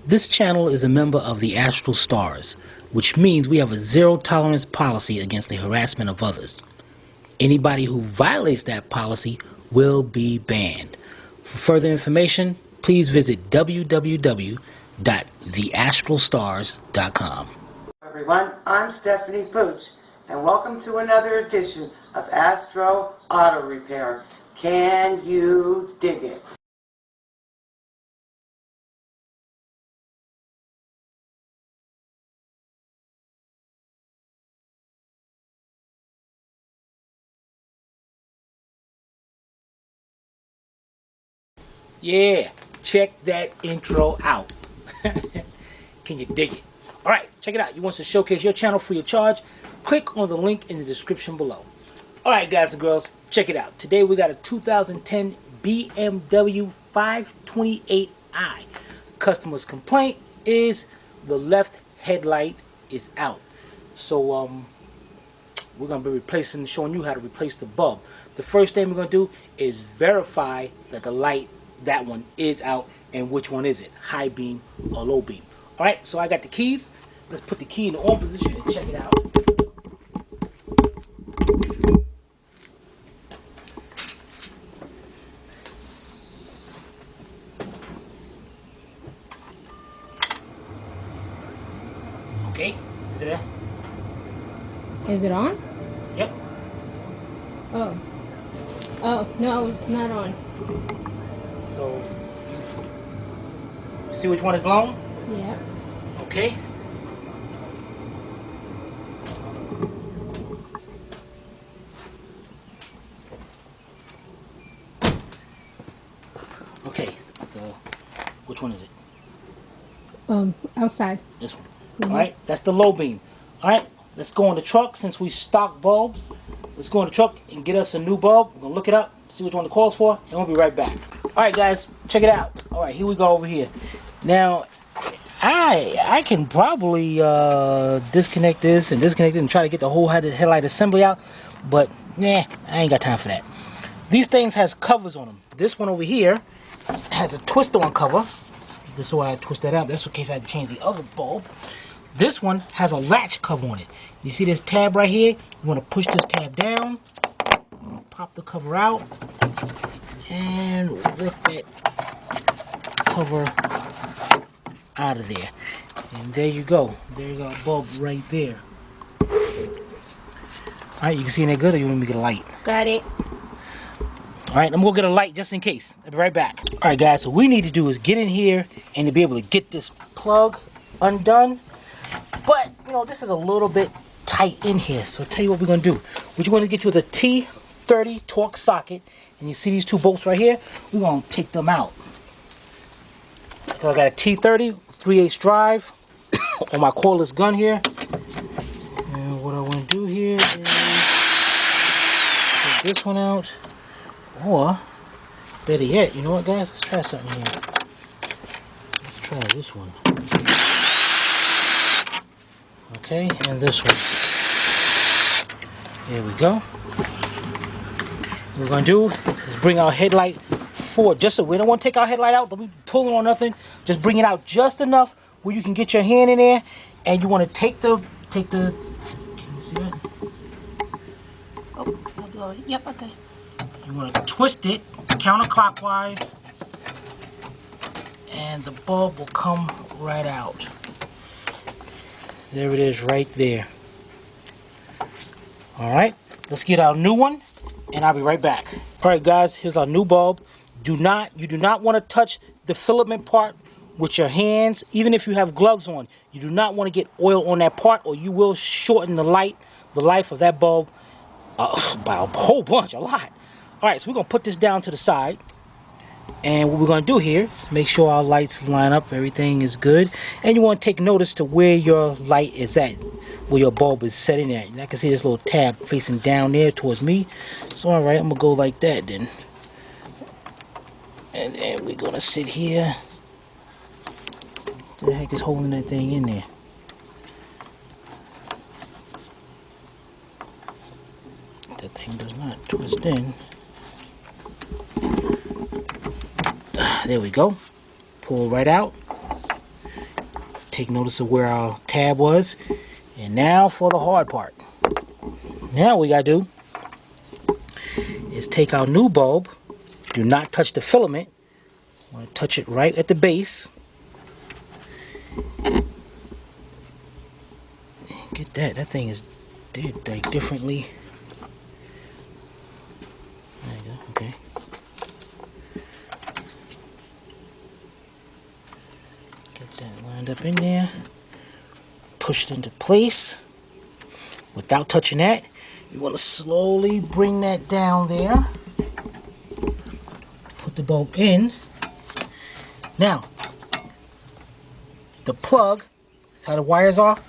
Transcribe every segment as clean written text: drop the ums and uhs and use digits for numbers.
This channel is a member of the Astral Stars, which means we have a zero-tolerance policy against the harassment of others. Anybody who violates that policy will be banned. For further information, please visit www.theastralstars.com. Everyone, I'm Stephanie Pooch, and welcome to another edition of Astro Auto Repair. Can you dig it? Yeah, check that intro out. Can you dig it? Alright, check it out. You want to showcase your channel free of charge? Click on the link in the description below. Alright guys and girls, check it out. Today we got a 2010 BMW 528i. Customer's complaint is the left headlight is out. So we're going to be showing you how to replace the bulb. The first thing we're going to do is verify that the light, that one, is out, and which one is it, high beam or low beam. Alright, so I got the keys. Let's put the key in the on position and check it out. Okay, is it there? Is it on? Yep. Oh. Oh, no, it's not on. So, see which one is blown? Yeah. Okay. Okay. Which one is it? Outside. This one. Alright, that's the low beam. Alright, let's go in the truck since we stock bulbs. Let's go in the truck and get us a new bulb. We're going to look it up, see which one the call's for, and we'll be right back. Alright guys, check it out. Alright, here we go over here. Now, I can probably disconnect this and disconnect it and try to get the whole headlight assembly out, but nah, I ain't got time for that. These things has covers on them. This one over here has a twist on cover. This is why I twist that out. That's in case I had to change the other bulb. This one has a latch cover on it. You see this tab right here? You want to push this tab down, pop the cover out, and work that cover out of there. And there you go. There's our bulb right there. Alright, you can see in there good, or you want me to get a light? Got it. Alright, I'm going to get a light just in case. I'll be right back. Alright guys, so what we need to do is get in here and to be able to get this plug undone. But, you know, this is a little bit tight in here. So I'll tell you what we're going to do. What you're going to get you is a T30 Torx socket. And you see these two bolts right here? We're going to take them out. So I got a T30 3/8 drive on my cordless gun here. And what I want to do here is take this one out. Or, better yet, you know what guys? Let's try something here. Let's try this one. Okay, and this one. There we go. What we're going to do is bring our headlight forward. Just so we don't want to take our headlight out. Don't be pulling on nothing. Just bring it out just enough where you can get your hand in there. And you want to take the can you see that? Oh, yep, okay. You want to twist it counterclockwise. And the bulb will come right out. There it is right there. Alright, let's get our new one and I'll be right back. Alright guys, here's our new bulb. You do not want to touch the filament part with your hands, even if you have gloves on. You do not want to get oil on that part or you will shorten the life of that bulb by a whole bunch, a lot. Alright, so we're going to put this down to the side. And what we're going to do here is make sure our lights line up, everything is good. And you want to take notice to where your light is at, where your bulb is setting at. And I can see this little tab facing down there towards me. So alright, I'm going to go like that then. And then we're going to sit here. What the heck is holding that thing in there? That thing does not twist in. There we go. Pull right out. take notice of where our tab was. And now for the hard part. Now what we gotta do is take our new bulb. Do not touch the filament. I want to touch it right at the base. Get that. That thing is did like differently. There you go. Okay. Get that lined up in there. Push it into place. Without touching that, you want to slowly bring that down there. Put the bulb in. Now, the plug, that's how the wires are.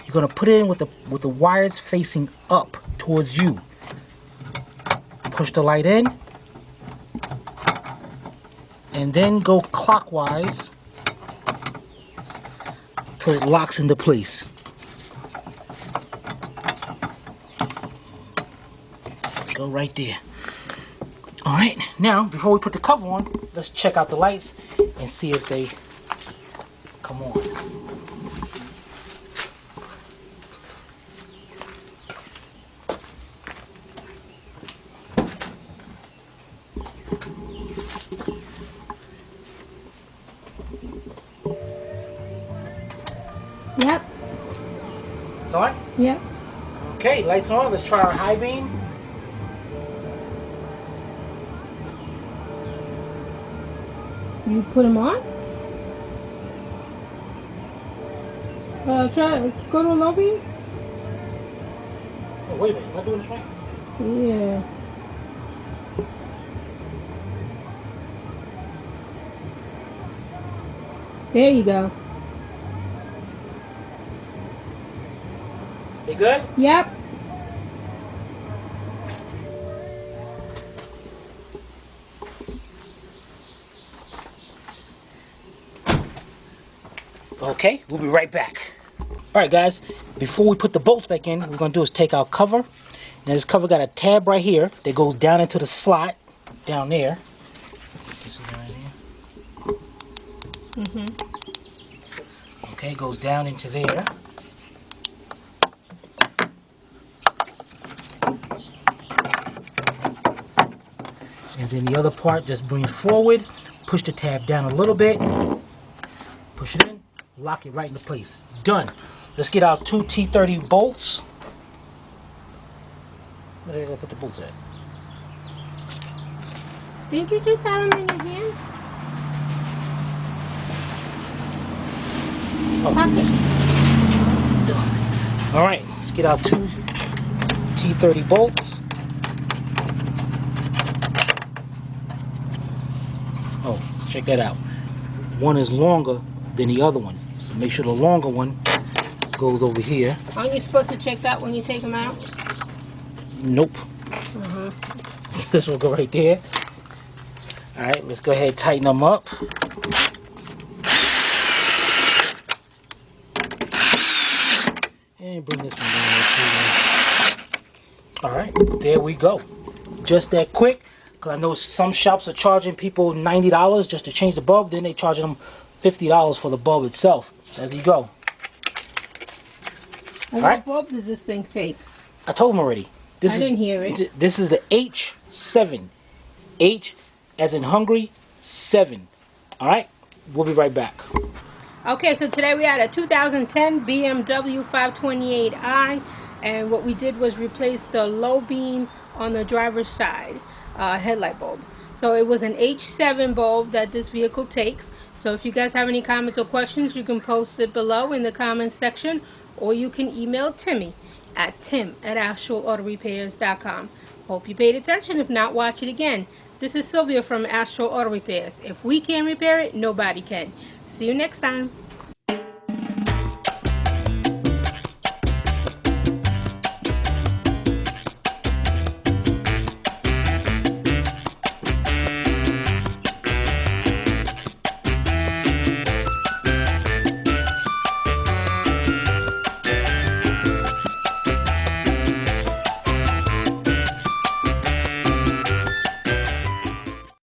You're gonna put it in with the wires facing up towards you. Push the light in, and then go clockwise till it locks into place. Go right there. All right. Now, before we put the cover on, let's check out the lights and see if they come on. Yep. It's on? Yep. Okay, lights on. Let's try our high beam. You put them on? Try go to a low beam? Oh, wait a minute. Am I doing this right? Yeah. There you go. They good? Yep. Okay, we'll be right back. Alright guys, before we put the bolts back in, what we're going to do is take our cover. Now this cover got a tab right here that goes down into the slot, down there. This is right here. Okay, goes down into there. And then the other part, just bring it forward, push the tab down a little bit, push it in, lock it right into place. Done. Let's get our two T30 bolts. Where did I put the bolts at? Didn't you just have them in your hand? Oh. Pocket. All right, let's get our two T30 bolts. Oh, check that out. One is longer than the other one. So make sure the longer one goes over here. Aren't you supposed to check that when you take them out? Nope. This will go right there. All right, let's go ahead and tighten them up. And bring this one down there too. All right, there we go. Just that quick. Because I know some shops are charging people $90 just to change the bulb. Then they charging them $50 for the bulb itself. As you go. And All right. what bulb does this thing take? I told them already. I didn't hear it. This is the H7. H as in hungry, 7. All right, we'll be right back. Okay, so today we had a 2010 BMW 528i, and what we did was replace the low beam on the driver's side headlight bulb. So it was an H7 bulb that this vehicle takes. So if you guys have any comments or questions, you can post it below in the comments section, or you can email Timmy at tim@astralautorepairs.com. Hope you paid attention. If not, watch it again. This is Sylvia from Astral Auto Repairs. If we can't repair it, nobody can. See you next time.